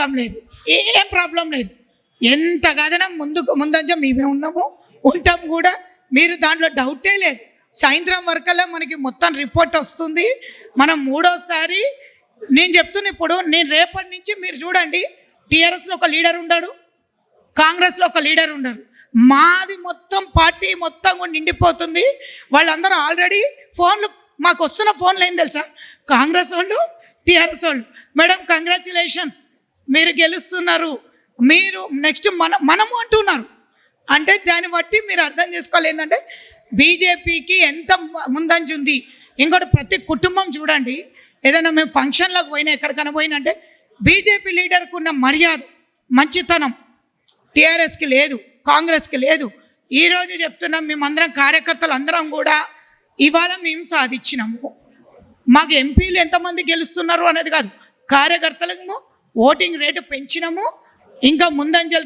Problem లేదు, ఏం problem లేదు. ఎంత కథనం ముందంజ మేమే ఉన్నాము, ఉంటాం కూడా. మీరు దాంట్లో డౌటే లేదు. సాయంత్రం వరకల్లా మనకి మొత్తం రిపోర్ట్ వస్తుంది. మనం మూడోసారి నేను చెప్తున్నా, ఇప్పుడు నేను రేపటి నుంచి మీరు చూడండి, టీఆర్ఎస్లో ఒక లీడర్ ఉండడు, కాంగ్రెస్లో ఒక లీడర్ ఉండరు. మాది మొత్తం పార్టీ మొత్తం కూడా నిండిపోతుంది. వాళ్ళందరూ ఆల్రెడీ ఫోన్లు, మాకు వస్తున్న ఫోన్లు ఏం తెలుసా, కాంగ్రెస్ వాళ్ళు, టీఆర్ఎస్ వాళ్ళు, మేడం కంగ్రాచులేషన్స్ మీరు గెలుస్తున్నారు, మీరు నెక్స్ట్ మనము అంటున్నారు. అంటే దాన్ని బట్టి మీరు అర్థం చేసుకోవాలి ఏంటంటే బీజేపీకి ఎంత ముందంజ ఉంది. ఇంకోటి ప్రతి కుటుంబం చూడండి, ఏదైనా మేము ఫంక్షన్లకు పోయినా ఎక్కడికైనా పోయినా అంటే బీజేపీ లీడర్కు ఉన్న మర్యాద, మంచితనం టీఆర్ఎస్కి లేదు, కాంగ్రెస్కి లేదు. ఈరోజు చెప్తున్నాం, మేమందరం కార్యకర్తలు అందరం కూడా ఇవాళ మేము సాధించినాము. మాకు ఎంపీలు ఎంతమంది గెలుస్తున్నారు అనేది కాదు, కార్యకర్తలకు ఓటింగ్ రేటు పెంచినాము. ఇంకా ముందంజలు